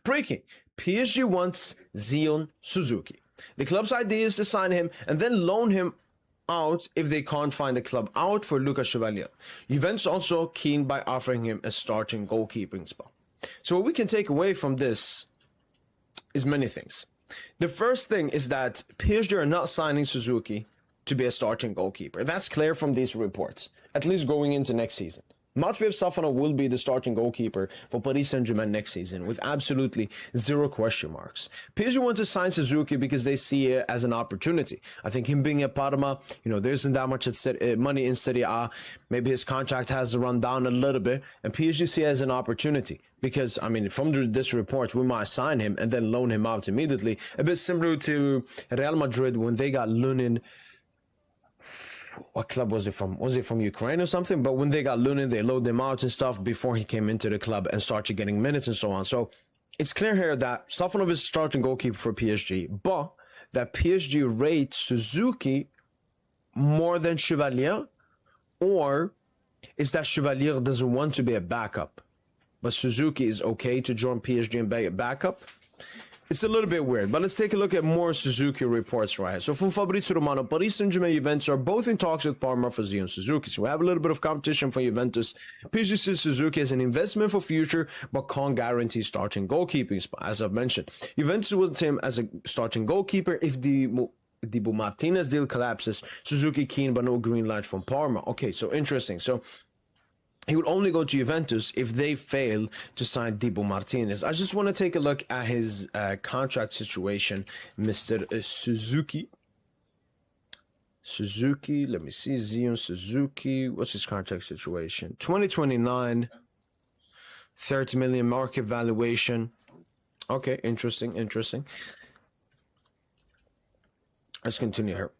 Breaking: PSG wants Zion Suzuki. The club's idea is to sign him and then loan him out if they can't find a club out for Lucas Chevalier. Juventus also keen by offering him a starting goalkeeping spot. So what we can take away from this is many things. The first thing is that PSG are not signing Suzuki to be a starting goalkeeper. That's clear from these reports, at least going into next season. Matvei Safano will be the starting goalkeeper for Paris Saint-Germain next season with absolutely zero question marks. PSG want to sign Suzuki because they see it as an opportunity. I think him being at Parma, there isn't that much money in Serie A. Maybe his contract has run down a little bit, and PSG see it as an opportunity because, from this report, we might sign him and then loan him out immediately. A bit similar to Real Madrid when they got Lunin. What club was it from? Was it from Ukraine or something? But when they got Lunin, they load him out and stuff before he came into the club and started getting minutes and so on. So it's clear here that Safonov is starting goalkeeper for PSG, but that PSG rates Suzuki more than Chevalier, or is that Chevalier doesn't want to be a backup, but Suzuki is okay to join PSG and be a backup? It's a little bit weird, but let's take a look at more Suzuki reports right here. So from Fabrizio Romano, Paris Saint-Germain Juventus are both in talks with Parma for Zion Suzuki. So we have a little bit of competition for Juventus. PSG sees Suzuki as an investment for future, but can't guarantee starting goalkeeping spot, as I've mentioned. Juventus will him as a starting goalkeeper if Dibu Martinez deal collapses. Suzuki keen, but no green light from Parma. Okay, so interesting. So he would only go to Juventus if they fail to sign Dibu Martinez. I just want to take a look at his contract situation, Mr. Suzuki. Suzuki, let me see. Zion Suzuki. What's his contract situation? 2029, 30 million market valuation. Okay, interesting. Let's continue here.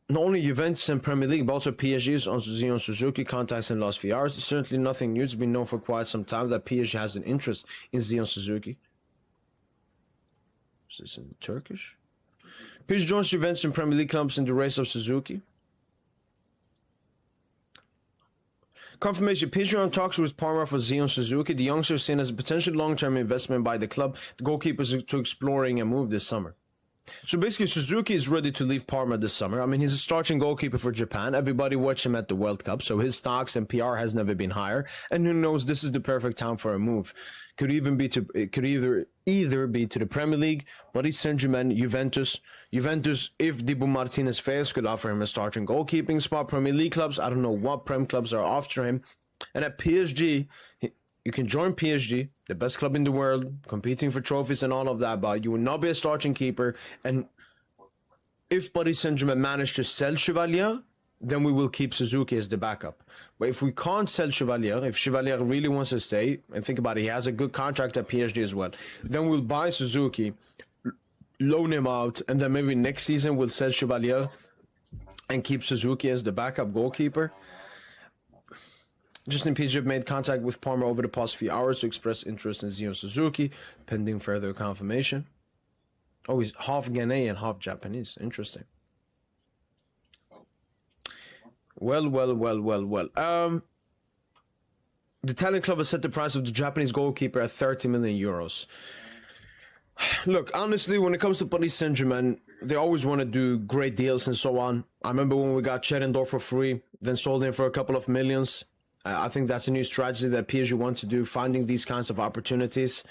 Not only Juventus and Premier League, but also PSG's on Zion Suzuki contacts in the last few hours. It's certainly nothing new. It's been known for quite some time that PSG has an interest in Zion Suzuki. Is this in Turkish? PSG joins Juventus and Premier League clubs in the race of Suzuki. Confirmation: PSG on talks with Parma for Zion Suzuki. The youngster is seen as a potential long-term investment by the club. The goalkeeper is to exploring a move this summer. So basically, Suzuki is ready to leave Parma this summer. He's a starting goalkeeper for Japan. Everybody watched him at the World Cup, so his stocks and PR has never been higher. And who knows, this is the perfect time for a move. It could either be to the Premier League, Paris Saint-Germain, Juventus. Juventus, if Dibu Martinez fails, could offer him a starting goalkeeping spot. Premier League clubs, I don't know what Prem clubs are after him. And at PSG, you can join PSG, the best club in the world, competing for trophies and all of that, but you will not be a starting keeper. And if Paris Saint-Germain manage to sell Chevalier, then we will keep Suzuki as the backup. But if we can't sell Chevalier, if Chevalier really wants to stay, and think about it, he has a good contract at PSG as well, then we'll buy Suzuki, loan him out, and then maybe next season we'll sell Chevalier and keep Suzuki as the backup goalkeeper. Justin PSG have made contact with Parma over the past few hours to express interest in Zion Suzuki, pending further confirmation. Oh, he's half Ghanaian, half Japanese. Interesting. Well. The Italian club has set the price of the Japanese goalkeeper at 30 million euros. Look, honestly, when it comes to Paris Saint-Germain, they always want to do great deals and so on. I remember when we got Cherendorf for free, then sold him for a couple of millions. I think that's a new strategy that PSG want to do, finding these kinds of opportunities.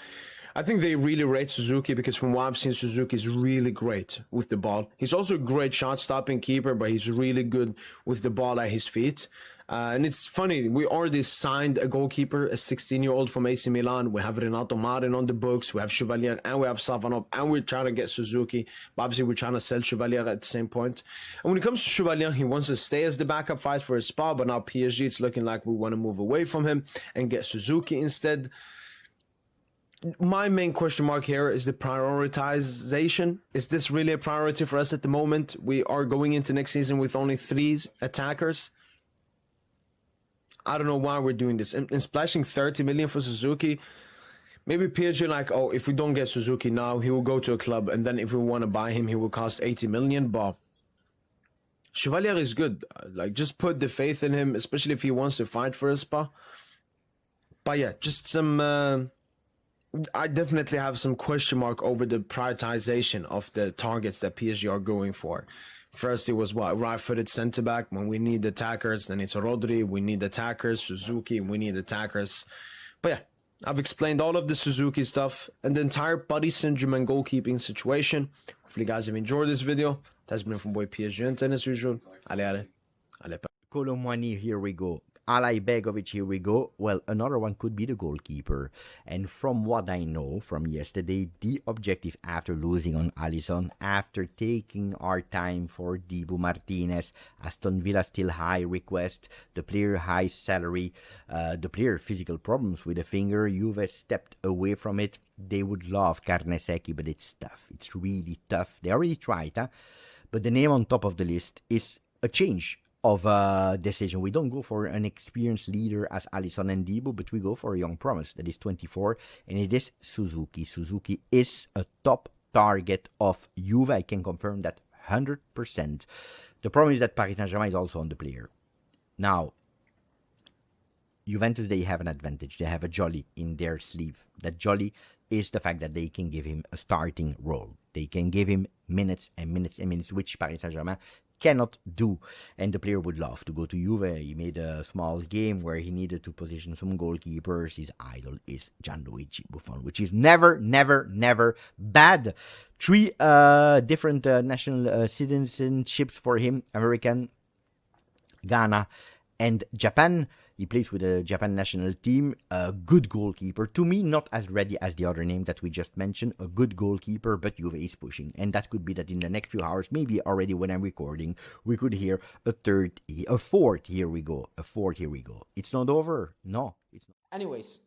I think they really rate Suzuki because from what I've seen, Suzuki is really great with the ball. He's also a great shot-stopping keeper, but he's really good with the ball at his feet. And it's funny, we already signed a goalkeeper, a 16-year-old from AC Milan. We have Renato Marin on the books. We have Chevalier, and we have Savanov, and we're trying to get Suzuki. But obviously, we're trying to sell Chevalier at the same point. And when it comes to Chevalier, he wants to stay as the backup, fight for his spot. But now PSG, it's looking like we want to move away from him and get Suzuki instead. My main question mark here is the prioritization. Is this really a priority for us at the moment? We are going into next season with only 3 attackers. I don't know why we're doing this. And splashing 30 million for Suzuki, maybe PSG like, oh, if we don't get Suzuki now, he will go to a club. And then if we want to buy him, he will cost 80 million. But Chevalier is good. Like, just put the faith in him, especially if he wants to fight for a spot. But yeah, just some I definitely have some question mark over the prioritization of the targets that PSG are going for. First, it was what, right-footed centre-back when we need attackers. Then it's Rodri, we need attackers. Suzuki, we need attackers. But yeah, I've explained all of the Suzuki stuff and the entire body syndrome and goalkeeping situation. Hopefully you guys have enjoyed this video. That's been from boy PSG and as usual. Allez. KOLO MUANI, here we go. Alajbegović, here we go. Well, another one could be the goalkeeper. And from what I know from yesterday, the objective after losing on Alisson, after taking our time for Dibu Martinez, Aston Villa still high request, the player high salary, the player physical problems with the finger, Juve stepped away from it. They would love Carnesecchi, but it's tough. It's really tough. They already tried, huh? But the name on top of the list is a change of a decision. We don't go for an experienced leader as Alisson and Dibu, but we go for a young promise that is 24, and it is Suzuki. Suzuki is a top target of Juve. I can confirm that 100%. The problem is that Paris Saint-Germain is also on the player. Now, Juventus, they have an advantage. They have a jolly in their sleeve. That jolly is the fact that they can give him a starting role. They can give him minutes and minutes and minutes, which Paris Saint-Germain cannot do, and the player would love to go to Juve. He made a small game where he needed to position some goalkeepers. His idol is Gianluigi Buffon, which is never bad. 3 different national citizenships for him: American, Ghana, and Japan. He plays with the Japan national team. A good goalkeeper. To me, not as ready as the other name that we just mentioned. A good goalkeeper, but Juve is pushing. And that could be that in the next few hours, maybe already when I'm recording, we could hear a fourth. Here we go. It's not over. No, it's not. Anyways,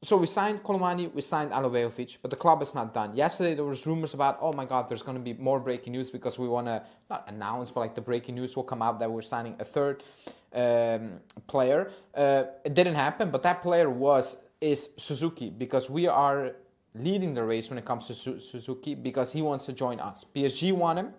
so we signed KOLO MUANI, we signed Alajbegović, but the club is not done. Yesterday there was rumors about, oh my god, there's going to be more breaking news because we want to, not announce, but like the breaking news will come out that we're signing a third player. It didn't happen, but that player is Suzuki, because we are leading the race when it comes to Suzuki, because he wants to join us. PSG want him.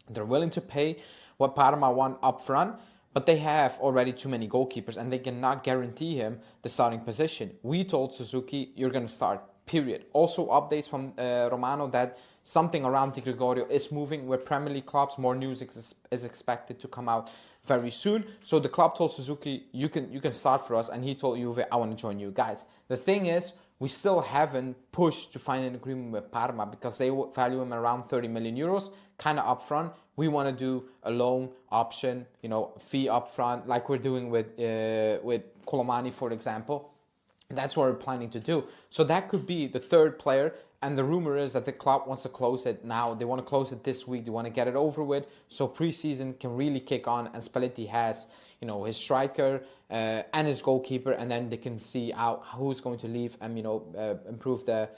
They're willing to pay what Parma want up front, but they have already too many goalkeepers and they cannot guarantee him the starting position. We told Suzuki, you're going to start, period. Also updates from Romano that something around Di Gregorio is moving with Premier League clubs. More news is expected to come out very soon. So the club told Suzuki, you can start for us, and he told Juve, I want to join you guys. The thing is, we still haven't pushed to find an agreement with Parma because they value him around 30 million euros, kind of upfront. We want to do a loan option, fee upfront, like we're doing with KOLO MUANI, for example. That's what we're planning to do. So that could be the third player. And the rumor is that the club wants to close it now. They want to close it this week. They want to get it over with, so preseason can really kick on. And Spalletti has, his striker and his goalkeeper, and then they can see out who's going to leave and improve the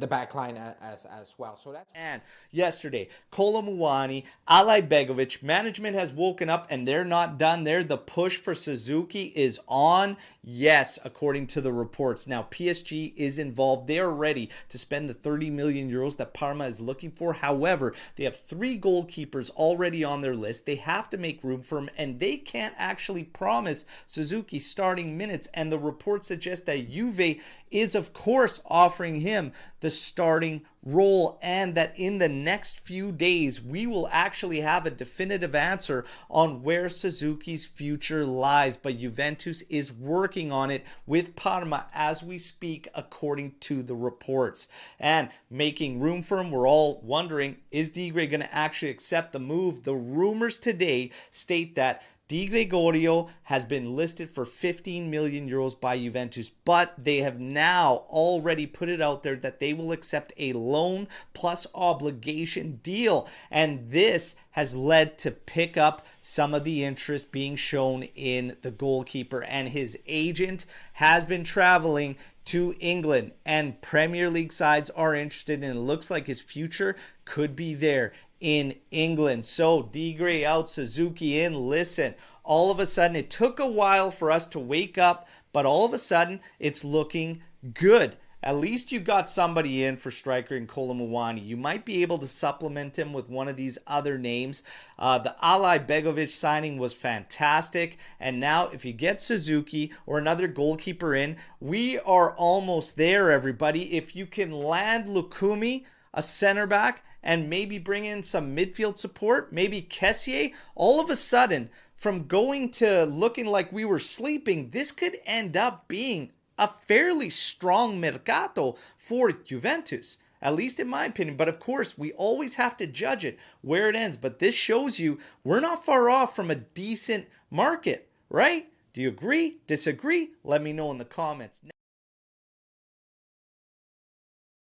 back line as well. So that's. And yesterday, KOLO MUANI, Alajbegović, management has woken up and they're not done there. The push for Suzuki is on. Yes, according to the reports. Now, PSG is involved. They are ready to spend the 30 million euros that Parma is looking for. However, they have 3 goalkeepers already on their list. They have to make room for him, and they can't actually promise Suzuki starting minutes. And the reports suggest that Juve is, of course, offering him the starting role, and that in the next few days we will actually have a definitive answer on where Suzuki's future lies. But Juventus is working on it with Parma as we speak, according to the reports, and making room for him. We're all wondering, is Digre going to actually accept the move? The rumors today state that Di Gregorio has been listed for 15 million euros by Juventus, but they have now already put it out there that they will accept a loan plus obligation deal. And this has led to pick up some of the interest being shown in the goalkeeper. And his agent has been traveling to England, and Premier League sides are interested, and it looks like his future could be there in England. So Digre out, Suzuki in. Listen, all of a sudden, it took a while for us to wake up, but all of a sudden, it's looking good. At least you got somebody in for striker in MUANI. You might be able to supplement him with one of these other names. The Alajbegović signing was fantastic. And now if you get Suzuki or another goalkeeper in, we are almost there, everybody. If you can land Lukumi, a center back, and maybe bring in some midfield support, maybe Kessié, all of a sudden, from going to looking like we were sleeping, this could end up being a fairly strong mercato for Juventus, at least in my opinion. But of course, we always have to judge it where it ends. But this shows you we're not far off from a decent market, right? Do you agree? Disagree? Let me know in the comments.